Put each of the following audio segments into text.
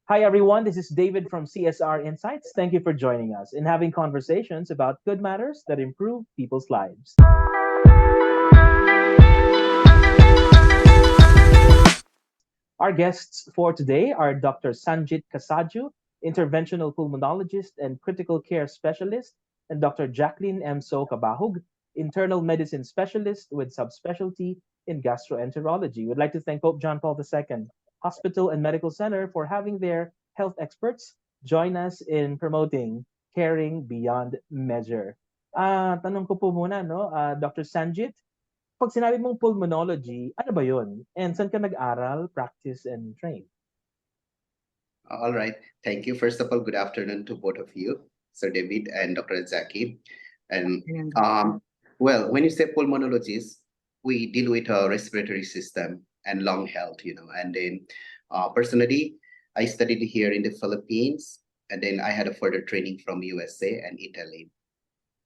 Hi, everyone. This is David from CSR Insights. Thank you for joining us in having conversations about good matters that improve people's lives. Our guests for today are Dr. Sangit Kasaju, interventional pulmonologist and critical care specialist, and Dr. Jacklyn M. So-Cabahug, internal medicine specialist with subspecialty in gastroenterology. We'd like to thank Pope John Paul II Hospital and Medical Center for having their health experts join us in promoting caring beyond measure. Tanong ko po muna, no, Dr. Sanjit, pag sinabi mong pulmonology, ano ba yun? And saan ka nag-aral, practice, and train? All right. Thank you. First of all, good afternoon to both of you, Sir David and Dr. Zaki. And well, when you say pulmonologist, we deal with a respiratory system and lung health, And then personally, I studied here in the Philippines, and then I had a further training from USA and Italy.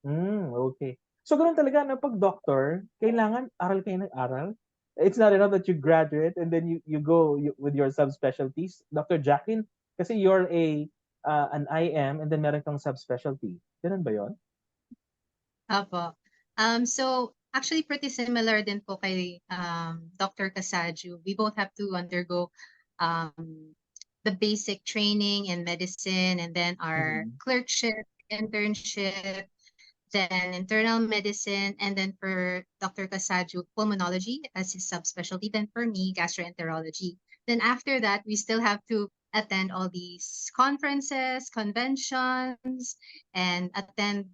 Okay. So, ganun talaga, no? Pag doctor, kailangan aral kayo ng aral. It's not enough that you graduate and then you go with your subspecialties. Dr. Jacqueline, kasi you're an IM and then meron kang subspecialty. Ganun ba yon? Apo. So actually pretty similar din po kay Dr. Kasaju. We both have to undergo the basic training in medicine and then our clerkship, internship, then internal medicine, and then for Dr. Kasaju, pulmonology as his subspecialty, then for me, gastroenterology. Then after that, we still have to attend all these conferences, conventions, and attend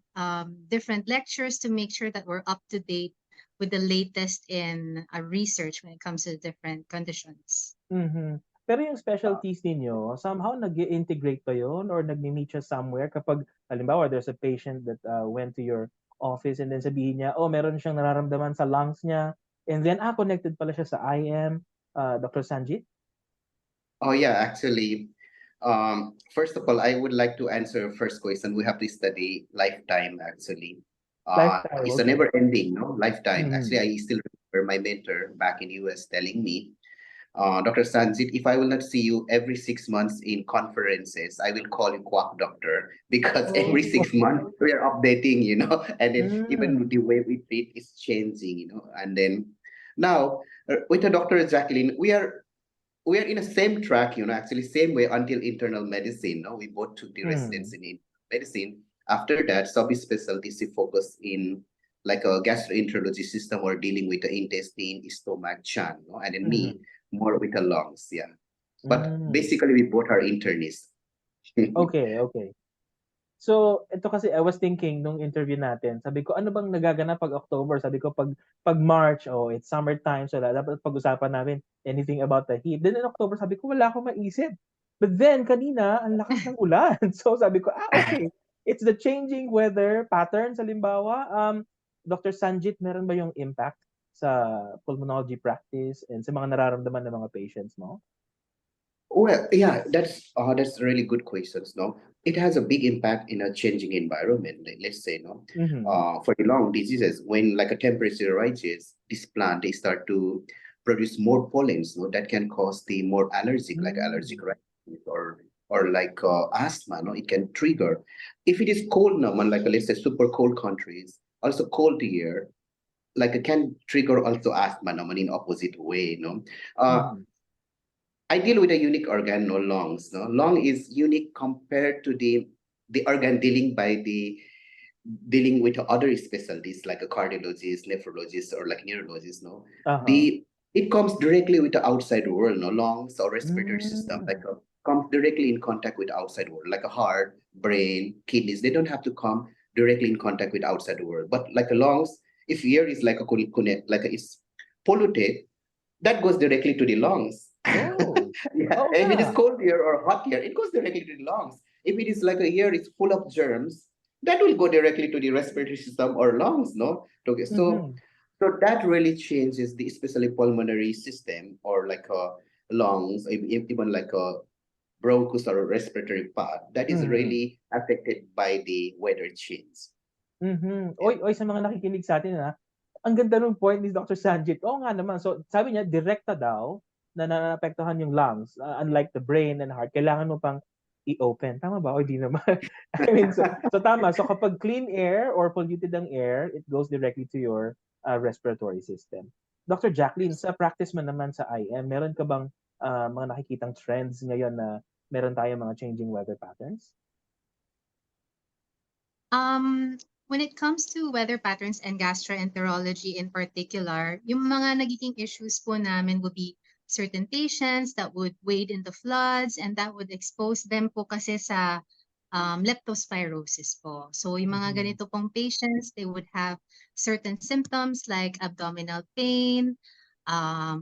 different lectures to make sure that we're up to date with the latest in research when it comes to different conditions. Mhm. Pero yung specialties ninyo, somehow nag-integrate ba yun or nag-meet siya somewhere kapag, halimbawa, there's a patient that went to your office and then sabihin niya, oh, meron siyang nararamdaman sa lungs niya, and then, connected pala siya sa IM, Dr. Sanjit? Oh yeah, actually, first of all, I would like to answer first question. We have to study lifetime actually. Lifetime, It's a okay. never ending, no lifetime. Actually, Mhm. I still remember my mentor back in US telling me, Dr. Sanjit, if I will not see you every 6 months in conferences, I will call you quack doctor because every Oh. 6 months we are updating, and then even Mm. the way we treat is changing, and then now with the Dr. Jacqueline, we are in the same track, actually same way until internal medicine. No, we both took the Mm. residency in medicine. After that, sub-specialties we focus in like a gastroenterology system or dealing with the intestine, stomach, chan, no? And then me Mhm. more with the lungs, yeah. But Mm. basically, we both are internists. Okay, okay. So, ito kasi I was thinking nung interview natin, sabi ko, ano bang nagaganap pag October? Sabi ko, pag March, oh, it's summertime, so dapat pag-usapan namin anything about the heat. Then in October, sabi ko, wala akong maisip. But then, kanina, ang lakas ng ulan. So, sabi ko, okay. It's the changing weather patterns, halimbawa. Dr. Sanjit, meron ba yung impact sa pulmonology practice and sa mga nararamdaman ng mga patients mo? Well, yeah, that's really good questions. No, it has a big impact in a changing environment. Let's say, no, Mm-hmm. for the lung diseases, when like a temperature rises, this plant they start to produce more pollens. No, that can cause the more allergic, like allergic Mm-hmm. rhinitis or like asthma. No, it can trigger. If it is cold now, man, like let's say super cold countries, also cold year, like it can trigger also asthma. No, man, in opposite way. No, uh, Mm-hmm. I deal with a unique organ, no lungs. No, lung is unique compared to the organ dealing with other specialties like a cardiologist, nephrologist, or like neurologist. No, Uh-huh. the it comes directly with the outside world. No, lungs or respiratory system Mm. comes directly in contact with outside world, like a heart, brain, kidneys. They don't have to come directly in contact with outside world. But like a lungs, if air is like a connect, like it's polluted, that goes directly to the lungs. Oh. Yeah, Oo if nga. it is cold here or hot here, it goes directly to the lungs. If it is like a air is full of germs, that will go directly to the respiratory system or lungs, no? Okay, so Mhm. so that really changes the especially pulmonary system or like a lungs, even like a bronchus or a respiratory part. That is Mhm. really affected by the weather change. Mhm. Yeah. Oy, sa mga nakikinig sa'tin, ang ganda nung point ni Dr. Sanjit. Oo nga naman. So, sabi niya direkta daw na naapektuhan yung lungs, unlike the brain and heart, kailangan mo pang i-open. Tama ba? O di naman. I mean, so tama. So kapag clean air or polluted ang air, it goes directly to your respiratory system. Dr. Jacklyn, sa practice mo naman sa IM, meron ka bang mga nakikitang trends ngayon na meron tayong mga changing weather patterns? When it comes to weather patterns and gastroenterology in particular, yung mga nagiging issues po namin would be certain patients that would wade in the floods and that would expose them po kasi sa leptospirosis po. So yung mga ganito pong patients, they would have certain symptoms like abdominal pain,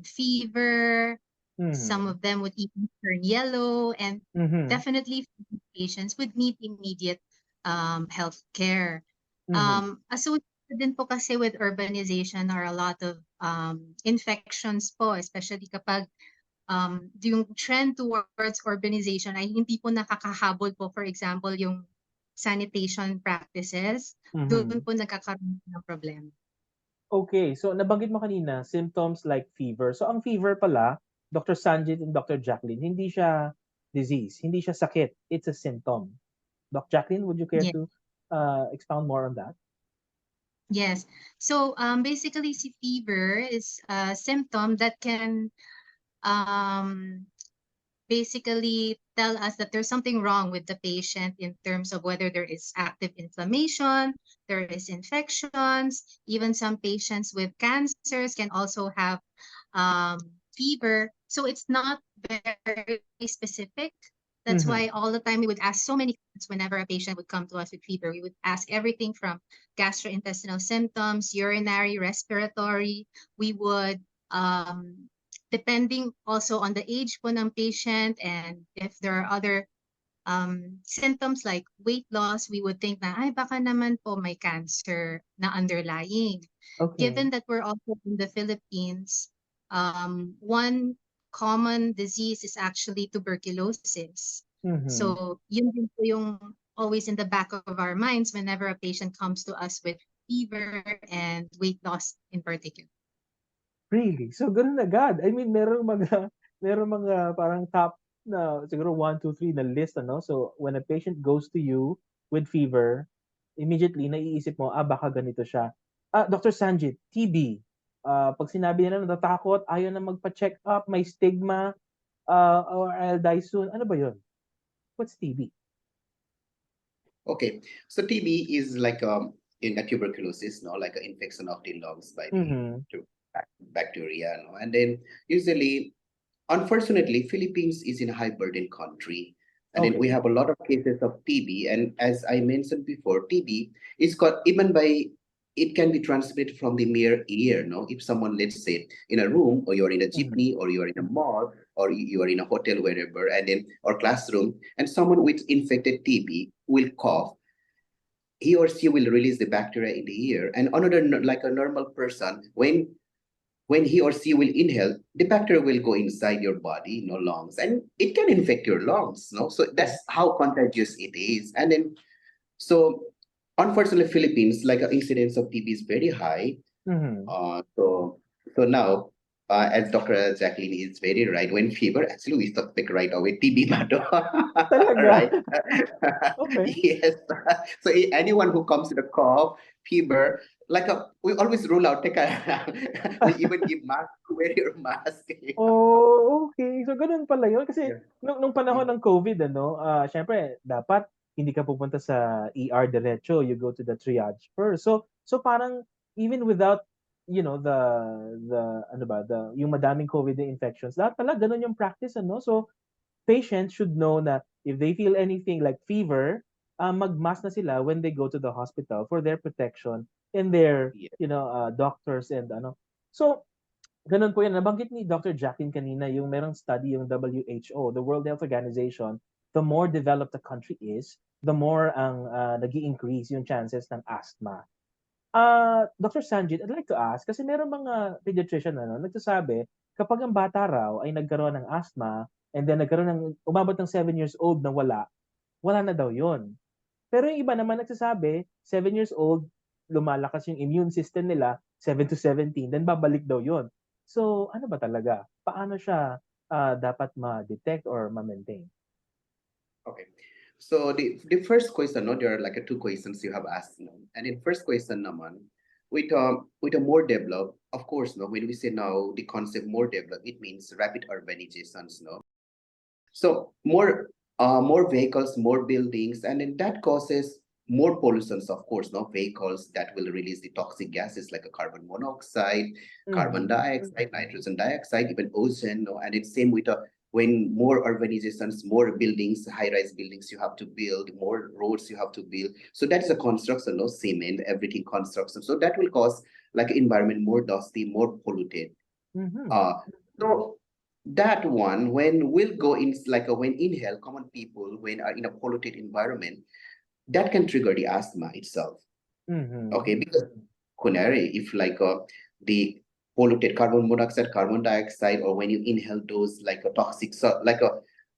fever, some of them would even turn yellow, and definitely patients would need immediate health care. Associated din po kasi with urbanization are a lot of infections po, especially kapag yung trend towards urbanization ay hindi po nakakahabol po, for example, yung sanitation practices, doon po nagkakaroon ng problema. Okay, so nabanggit mo kanina, symptoms like fever. So ang fever pala, Dr. Sanjit and Dr. Jacklyn, hindi siya disease, hindi siya sakit. It's a symptom. Doc Jacklyn, would you care Yeah. to expound more on that? Yes. So basically, si fever is a symptom that can um, basically tell us that there's something wrong with the patient in terms of whether there is active inflammation, there is infections, even some patients with cancers can also have fever. So it's not very specific. That's why all the time we would ask so many questions whenever a patient would come to us with fever. We would ask everything from gastrointestinal symptoms, urinary, respiratory. We would depending also on the age po ng patient and if there are other symptoms like weight loss, we would think na, ay, baka naman po may cancer na underlying. Okay. Given that we're also in the Philippines, one common disease is actually tuberculosis. So yun din po yung always in the back of our minds whenever a patient comes to us with fever and weight loss in particular. Really? So ganun agad? I mean, meron mga parang top na siguro 1, 2, 3 na list, ano? So when a patient goes to you with fever, immediately naiisip mo, baka ganito siya. Dr. Sanjit, TB. Pag sinabi nila natatakot, ayaw na magpa-check up, may stigma, or I'll die soon. Ano ba yun? What's TB? Okay, so TB is like in a tuberculosis, no, like an infection of the lungs by the bacteria, no, and then usually, unfortunately, Philippines is in a high burden country, and then we have a lot of cases of TB, and as I mentioned before, TB is got even by it can be transmitted from the mere air, no? If someone, let's say, in a room, or you're in a jeepney, or you're in a mall, or you are in a hotel, wherever, and then or classroom, and someone with infected TB will cough, he or she will release the bacteria in the air, and another like a normal person, when he or she will inhale, the bacteria will go inside your body, no lungs, and it can infect your lungs, no. So that's how contagious it is, and then so unfortunately, Philippines, like incidence of TB is very high. So now, as Dr. Jacqueline is very right, when fever, actually we suspect right away TB bato. Right? Okay. Yes. So anyone who comes with a cough, fever, like we always rule out, we even give mask, wear your mask. Oh, okay. So ganun pala yun. Kasi Yeah. nung panahon ng COVID, ano, syempre, dapat hindi ka pupunta sa ER diretso. You go to the triage first. So parang even without, the ano ba, yung madaming COVID na infections, dapat pala ganun yung practice, ano. So patients should know na if they feel anything like fever, mag-mask na sila when they go to the hospital for their protection and their, Yeah. doctors and ano. So ganun po yan. Nabanggit ni Dr. Jacqueline kanina yung merong study yung WHO, the World Health Organization, the more developed the country is, the more ang nag-i-increase yung chances ng asthma. Dr. Sanjit, I'd like to ask, kasi merong mga pediatrician nagsasabi, kapag ang bata raw ay nagkaroon ng asthma, and then nagkaroon ng, umabot ng 7 years old na wala na daw yun. Pero yung iba naman nagsasabi, 7 years old, lumalakas yung immune system nila, 7 to 17, then babalik daw yun. So, ano ba talaga? Paano siya dapat ma-detect or ma-maintain? Okay. So the first question, no, there are like two questions you have asked, no? And in first question naman, with a more developed, of course, no, when we say now the concept more developed, it means rapid urbanizations, no. So more vehicles, more buildings, and then that causes more pollutions, of course, no, vehicles that will release the toxic gases like a carbon monoxide, carbon Mhm. dioxide, nitrogen dioxide, even ozone, no, and it's same with when more urbanizations, more buildings, high-rise buildings you have to build, more roads you have to build. So that is a construction, no, cement, everything construction. So that will cause like environment more dusty, more polluted. Mhm. Uh, so that one, when we'll go in, like when inhale, common people, when are in a polluted environment, that can trigger the asthma itself. Mhm. Okay, because culinary, if like the polluted carbon monoxide, carbon dioxide, or when you inhale those like a toxic, like a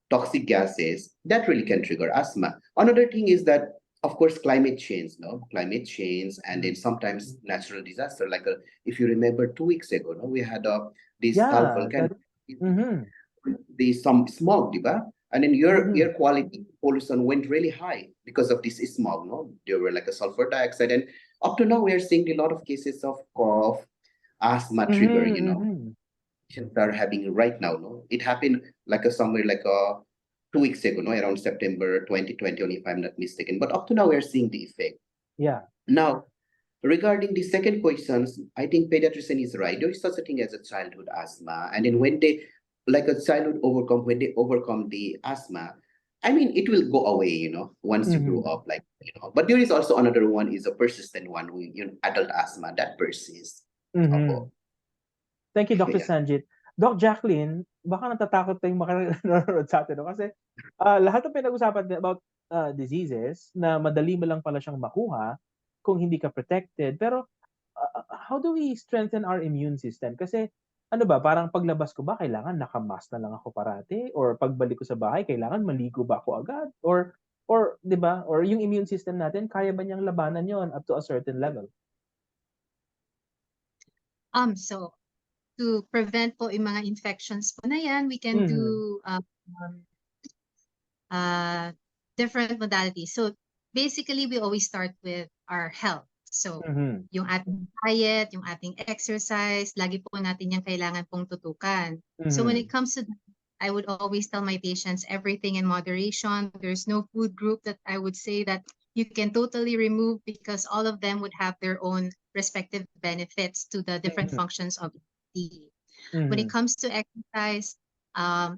toxic gases, that really can trigger asthma. Another thing is that, of course, climate change, no, climate change, and then sometimes natural disaster. Like if you remember 2 weeks ago, no, we had this Tal Yeah, volcano, that mhm. the some smog, diba? And then your Mhm. air quality pollution went really high because of this smog, no? There were like a sulfur dioxide, and up to now we are seeing a lot of cases of cough, asthma trigger, Mhm. Mhm. patients are having right now, no? It happened like a somewhere like 2 weeks ago, no, around September 2020, if I'm not mistaken. But up to now we are seeing the effect. Yeah. Now, regarding the second questions, I think pediatrician is right. There is such a thing as a childhood asthma, and then when they, like a childhood overcome, when they overcome the asthma, I mean, it will go away, once you grow Mhm. up, like But there is also another one is a persistent one, adult asthma that persists. Mhm. Opo. Thank you, Dr. Yeah. Sanjit. Doc Jacqueline, baka natatakot tayong nanonood sa atin, no? Kasi lahat ng pinag-usapan about diseases na madali mo lang pala siyang makuha kung hindi ka protected. Pero how do we strengthen our immune system? Kasi ano ba, parang paglabas ko ba, kailangan nakamask na lang ako parati? Or pagbalik ko sa bahay, kailangan maligo ba ako agad? Or 'di ba? Or yung immune system natin, kaya ba niyang labanan yon up to a certain level? So to prevent po yung mga infections po na yan, we can Mhm. do uh, different modalities. So basically, we always start with our health. So Mhm. yung ating diet, yung ating exercise, lagi po natin yung kailangan pong tutukan. So when it Mhm. comes to that, I would always tell my patients everything in moderation. There's no food group that I would say that you can totally remove because all of them would have their own respective benefits to the different Mhm. functions of the body. When it Mhm. comes to exercise,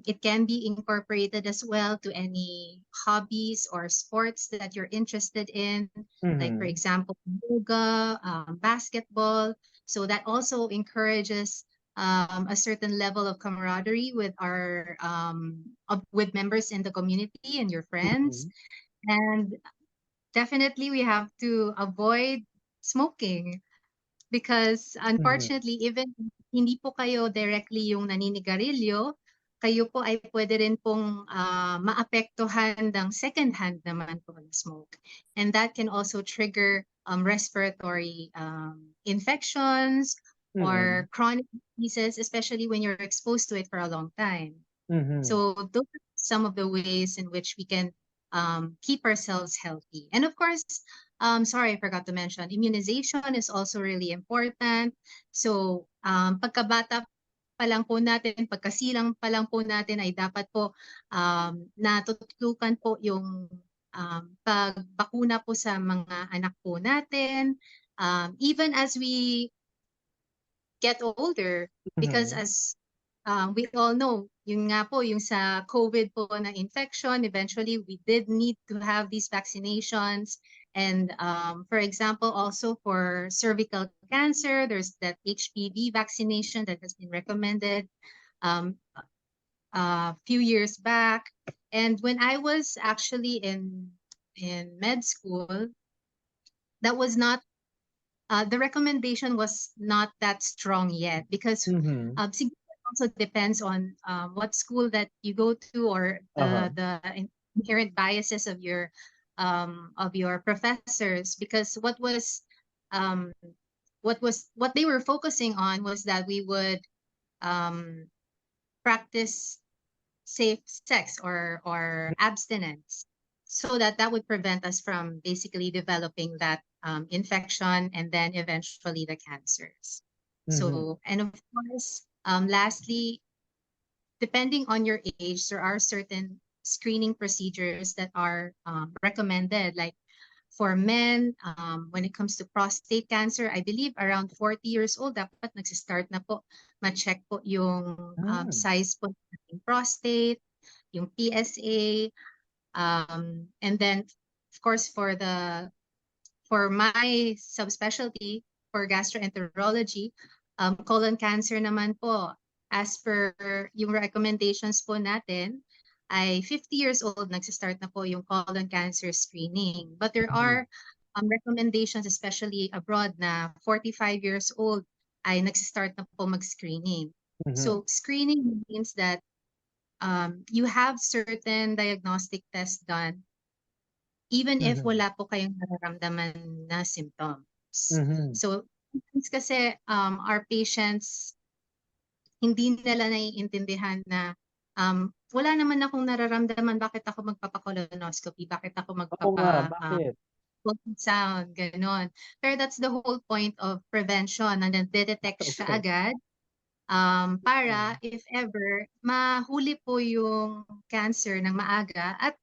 it can be incorporated as well to any hobbies or sports that you're interested in, like, for Mhm. example, yoga, basketball. So that also encourages a certain level of camaraderie with with members in the community and your friends. Mhm. And definitely, we have to avoid smoking because Mhm. unfortunately, even hindi po kayo directly yung naninigarilyo, kayo po ay pwede rin pong maapektuhan ng second-hand naman po ng smoke. And that can also trigger respiratory infections or Mhm. chronic diseases, especially when you're exposed to it for a long time. Mhm. So those are some of the ways in which we can keep ourselves healthy. And of course, sorry, I forgot to mention, immunization is also really important. So pagkabata pa lang po natin, pagkasilang pa lang po natin ay dapat po natututukan po yung pagbakuna po sa mga anak po natin. Even as we get older, because Mhm. as we all know, yun nga po, yung sa COVID po na infection, eventually we did need to have these vaccinations. And for example, also for cervical cancer, there's that HPV vaccination that has been recommended um, a few years back. And when I was actually in med school, that was not the recommendation was not that strong yet because Mhm. siguro it also depends on what school that you go to or Uh-huh. the inherent biases of your professors because um, what they were focusing on was that we would um, practice safe sex or abstinence, so that that would prevent us from basically developing that infection and then eventually the cancers. Mm-hmm. So, and of course, lastly, depending on your age, there are certain screening procedures that are recommended. Like for men, when it comes to prostate cancer, I believe around 40 years old, dapat nagsistart na po, ma-check po yung Mm-hmm. size po ng prostate, yung PSA, and then of course for my subspecialty for gastroenterology, colon cancer naman po, as per yung recommendations po natin, ay 50 years old, nagsistart na po yung colon cancer screening. But there are recommendations, especially abroad, na 45 years old ay nagsistart na po mag-screening. Mm-hmm. So screening means that you have certain diagnostic tests done even if Mm-hmm. wala po kayong nararamdaman na symptoms. Mm-hmm. So, sometimes kasi our patients, hindi nila naiintindihan na wala naman akong nararamdaman, bakit ako magpapa-colonoscopy, bakit ako Oo nga, magpapa bakit? ultrasound, ganon. Pero that's the whole point of prevention, na nade-detect siya Okay. agad para if ever mahuli po yung cancer ng maaga at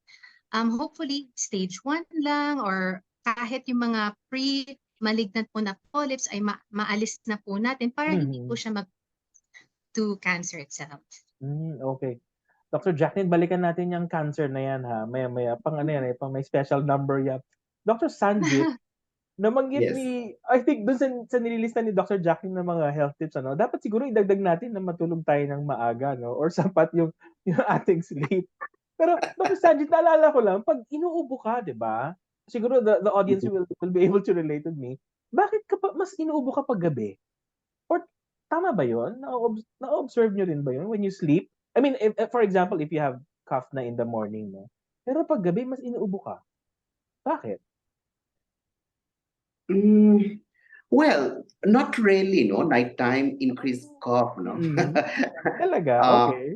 hopefully stage 1 lang or kahit yung mga pre-malignant po na polyps ay maalis na po natin para hindi po Mm-hmm. siya mag to cancer itself. Okay. Dr. Jacklyn, balikan natin yung cancer na yan ha. Maya-maya. Pang ano yan eh, pang may special number yan. Dr. Sanjit, nabanggit Yes. ni, I think dun sa nililista ni Dr. Jacklyn ng mga health tips, ano, dapat siguro idagdag natin na matulog tayo ng maaga, no? Or sapat yung ating sleep. Pero Dr. Sanjit, naalala ko lang, pag inuubo ka, di ba? Siguro the audience will be able to relate with me. Bakit ka pa, mas inuubo ka pag gabi? Or tama ba yun? Na-observe nyo rin ba yun when you sleep? I mean, for example, if you have cough na in the morning, no? Pero pag gabi, mas inuubo ka. Bakit? Mm, well, not really, no. Nighttime increased cough, no. Mm. Talaga? uh, Okay.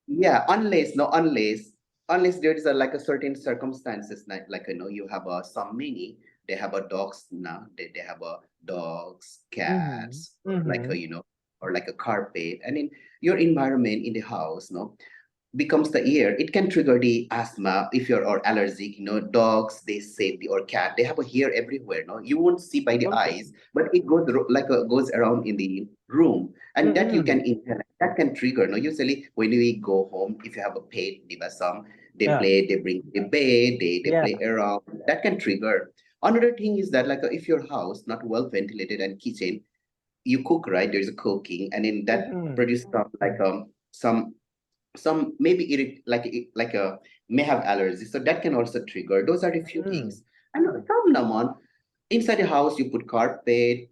yeah, unless there is a like a certain circumstances, like you have a some many, they have a dogs now, they have a dogs, Mhm. cats, or like a Mhm. or like a carpet, and in your environment in the house, no, becomes the ear, it can trigger the asthma if you're or allergic. Dogs, they say, or cat, they have a hair everywhere. No, you won't see by the Okay. eyes, but it goes goes around in the room, and that you can Mm. inhale. That can trigger. No, usually when we go home, if you have a pet, diba, some they Yeah. play, they bring the bed, they Yeah. play around. That can trigger. Another thing is that if your house not well ventilated and kitchen, you cook, right? There's a cooking, and then that Mhm. produce stuff some maybe like a may have allergies, so that can also trigger. Those are the few Mm. things. And some naman, inside the house you put carpet,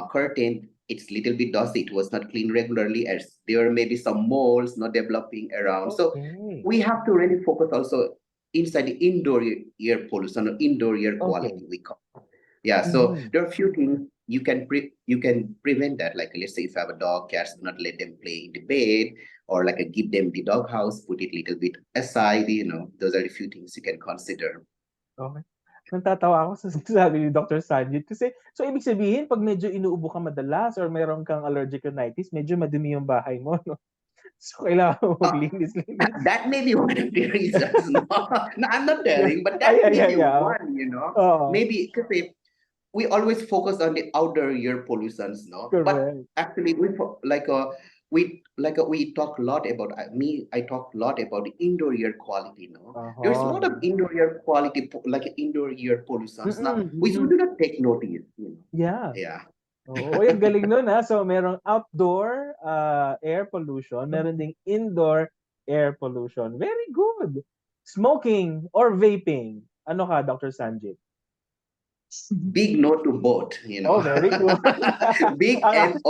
curtain, it's little bit dusty, it was not cleaned regularly, as there may be some molds not developing around. So Okay. we have to really focus also inside the indoor air pollution or indoor air Okay. quality, we call. Yeah, so Mhm. there are a few things you can prevent that. Like, let's say if you have a dog, cats, do not let them play in the bed, or like give them the dog house, put it little bit aside. Those are the few things you can consider. Okay. Natatawa ako sa sinasabi ni Dr. Sanjit kasi so ibig sabihin pag medyo inuubo ka madalas or meron kang allergic rhinitis, medyo madumi yung bahay mo, no? So kailangan mo Uh, maglinis-linis. that may be one of the reasons. No, no, I'm not Yeah. telling, but Ay, that ay, may ay, be yeah. one. Oo. Maybe because we always focus on the outdoor air pollutions, no, but Correct. actually we talk a lot about I talk a lot about the indoor air quality. No, there's a lot of Uh-huh. indoor air quality, like indoor air pollutions now, Mm. which we Mm. do not take notice. Yeah. Yeah. Oo, uy, ang galing nun ha. So merong outdoor air pollution, meron ding indoor air pollution. Very good. Smoking or vaping. Ano ka, Dr. Sanjit? Big no to both. Oh, very good. Big no.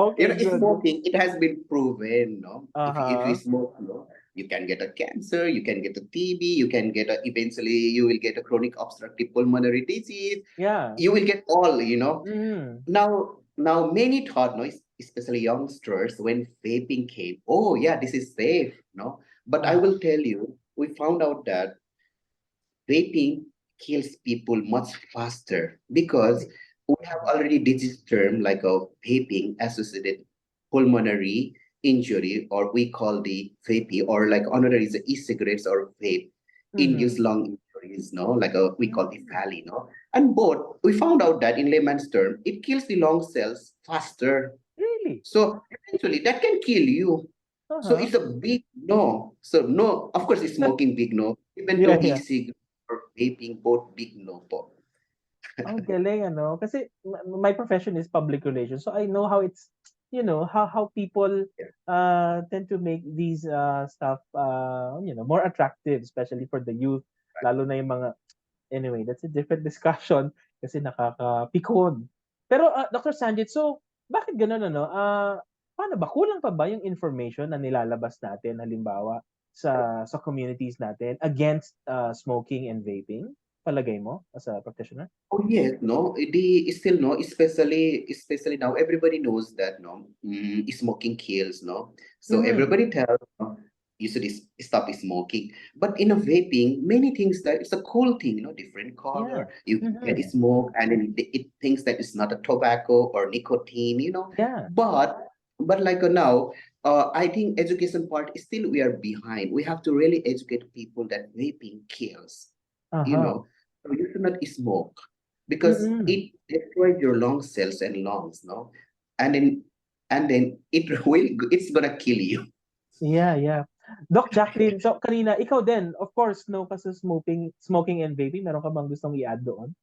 Okay, good. Smoking, it has been proven. No, if you Uh-huh. smoke, no, you can get a cancer, you can get a TB, you can get eventually you will get a chronic obstructive pulmonary disease. Yeah. You will get all. Mm. Now many thought, no, especially youngsters, when vaping came, oh yeah, this is safe, no? But I Uh-huh. will tell you, we found out that vaping kills people much faster because Okay. we have already this term like a vaping associated pulmonary injury, or we call the vaping, or like another is the e-cigarettes or vape induced Mm-hmm. lung injuries, no, like a we call the Mm-hmm. valley, no, and both we found out that in layman's term it kills the lung cells faster, Really? so eventually that can kill you. So Uh-huh. it's a big no. So no, of course, it's smoking big no. Even Yeah, though yeah. e-cig or vaping, both big no po. Ang galing, ano? Kasi my profession is public relations. So I know how it's, how people Yeah, tend to make these stuff, more attractive, especially for the youth. right. Lalo na yung mga, anyway, that's a different discussion kasi nakakapikon. Pero Dr. Sanjit, so bakit ganun, ano? Paano ba? Kulang pa ba yung information na nilalabas natin, halimbawa, sa communities natin against smoking and vaping? Palagay mo as a practitioner? Oh yes, no, the still no, especially now everybody knows that no, smoking kills, no. So Mhm. everybody tells no, you should stop smoking. But in a vaping, many things that it's a cool thing, different Yeah. color. You can Mhm. smoke, and then it thinks that it's not a tobacco or nicotine. Yeah. But like now, I think education part is still we are behind. We have to really educate people that vaping kills. You Uh-huh. know, so you should not smoke because Mm. it destroys your lung cells and lungs, no? And then it's gonna kill you. Yeah, yeah. Doc Jacqueline, so kanina, ikaw din, of course, no, kasi smoking and vaping, meron ka bang gustong i-add doon?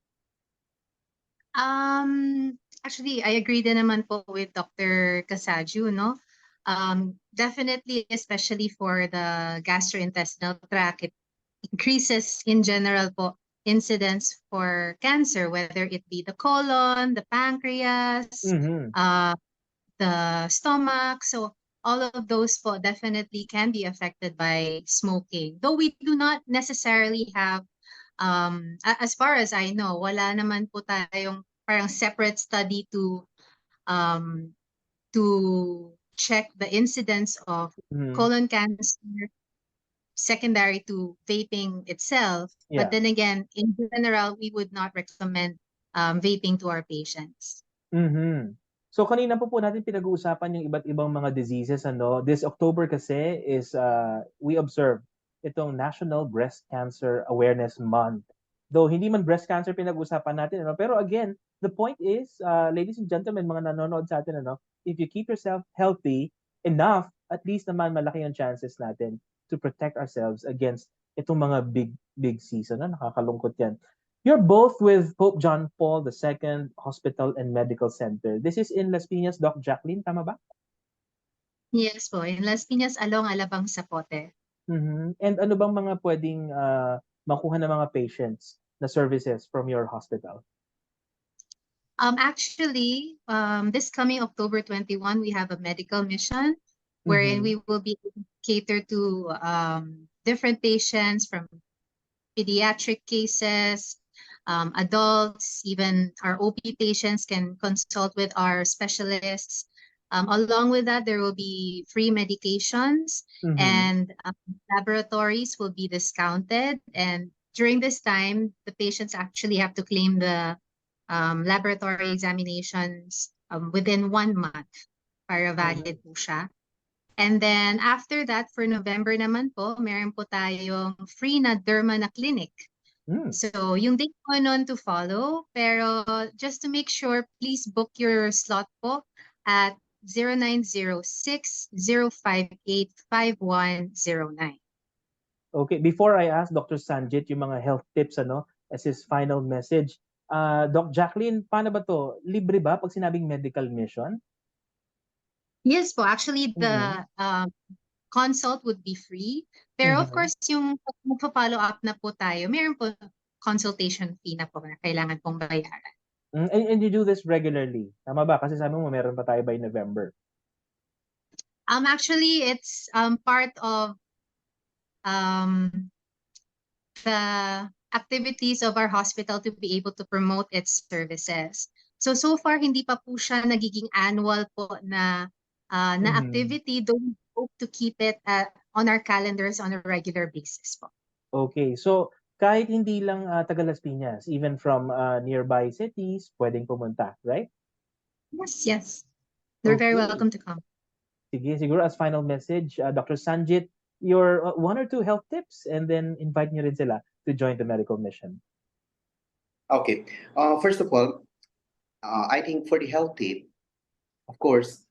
Actually, I agree din naman po with Dr. Kasaju, no? Definitely, especially for the gastrointestinal tract, it increases in general po incidence for cancer, whether it be the colon, the pancreas, Mhm. uh, the stomach. So all of those po definitely can be affected by smoking. Though we do not necessarily have, as far as I know, wala naman po tayong parang separate study um, to check the incidence of Mhm. colon cancer secondary to vaping itself. But Yeah. then again, in general, we would not recommend vaping to our patients. Mhm. So kanina po natin pinag-uusapan yung iba't ibang mga diseases, ano. This October kasi is we observe itong National Breast Cancer Awareness Month. Though hindi man breast cancer pinag-uusapan natin, ano, pero again, the point is, ladies and gentlemen, mga nanonood sa atin, ano, if you keep yourself healthy enough, at least naman malaki ang chances natin to protect ourselves against itong mga big season. Nakakalungkot 'yan. You're both with Pope John Paul II Hospital and Medical Center. This is in Las Piñas, Doc Jacqueline, tama ba? Yes po, in Las Piñas, Along Alabang Zapote. Mhm. And ano bang mga pwedeng makuha ng mga patients na services from your hospital? Actually, this coming October 21, we have a medical mission wherein Mhm. we will be cater to different patients from pediatric cases, adults, even our OP patients can consult with our specialists. Along with that, there will be free medications Mhm. and laboratories will be discounted. And during this time, the patients actually have to claim the laboratory examinations within 1 month para Mhm. valid po siya. And then after that, for November naman po, meron po tayong free na derma na clinic. Mm. So yung date po nun to follow, pero just to make sure, please book your slot po at 0906-058-5109. Okay, before I ask Dr. Sanjit yung mga health tips, ano, as his final message, Doc Jacqueline, paano ba 'to? Libre ba pag sinabing medical mission? Yes po, actually Mhm. the consult would be free. Pero of Mhm. course, yung magpa-follow up na po tayo, meron po consultation fee na po na kailangan pong bayaran. And you do this regularly, tama ba? Kasi sabi mo meron pa tayo by November. Actually, it's part of um, the activities of our hospital to be able to promote its services. So far hindi pa po siya nagiging annual po na Mhm. activity, though we hope to keep it on our calendars on a regular basis po. Okay. So, kahit hindi lang taga Las Piñas, even from nearby cities, pwedeng pumunta, right? Yes, yes. They're very Okay. welcome to come. Sige, siguro as final message, Dr. Sanjit, your one or two health tips and then invite nyo rin sila to join the medical mission. Okay. First of all, I think for the health tip, of course,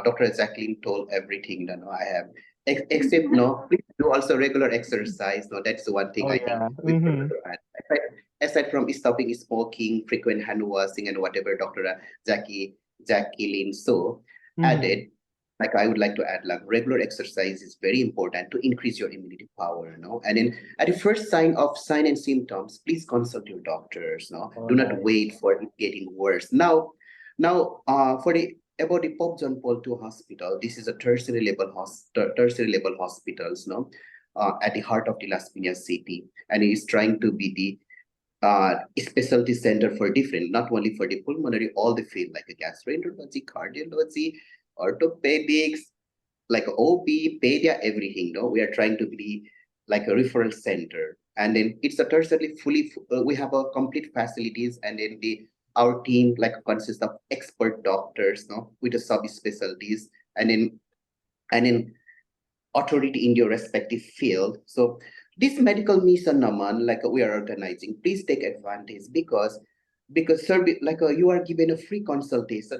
Dr. Jacklyn told everything that no, I have, except no, please do also regular exercise. No, that's the one thing Oh, I think yeah. we forgot Mm-hmm. to add. Aside from stopping smoking, frequent hand washing, and whatever Dr. Jacqueline so Mm-hmm. added, like I would like to add, like regular exercise is very important to increase your immunity power. No, and then at the first sign and symptoms, please consult your doctors. No, Oh, do not nice. wait for it getting worse. Now, for the about the Pope John Paul II Hospital, this is a tertiary level hospitals, no, at the heart of the Las Piñas city, and it is trying to be the specialty center for different, not only for the pulmonary, all the field like a gastroenterology, cardiology, orthopedics, like OB, pedia, everything. No, we are trying to be like a referral center, and then it's a tertiary we have a complete facilities, and then the our team like consists of expert doctors, no, with the subspecialties, and then authority in your respective field. So this medical mission naman, like we are organizing, please take advantage because like you are given a free consultation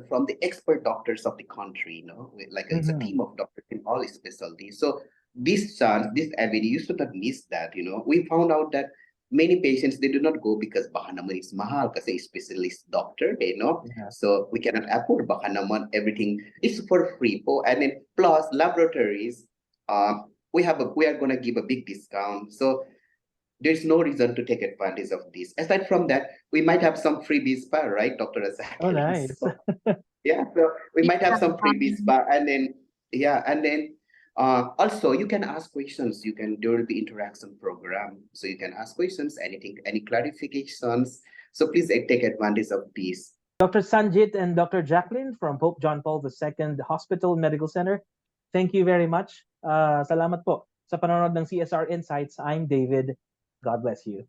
from the expert doctors of the country, like it's a Mm-hmm. team of doctors in all specialties. So this chance, this avenue, you should not miss that. We found out that many patients they do not go because baka naman it's mahal kasi specialist doctor, Yeah. so we cannot afford baka naman everything is for free po. And then plus laboratories, we are gonna give a big discount. So there's no reason to take advantage of this. Aside from that, we might have some freebies pa, right, Dr. Oh, Azakali? nice. So yeah, so we Yeah, might have some freebies um, pa, and then yeah, and then also you can ask questions. There will be interaction program, so you can ask questions, anything, any clarifications. So please take advantage of this. Dr. Sanjit and Dr. Jacqueline from Pope John Paul II Hospital Medical Center, thank you very much. Salamat po sa panonood ng CSR Insights. I'm David. God bless you.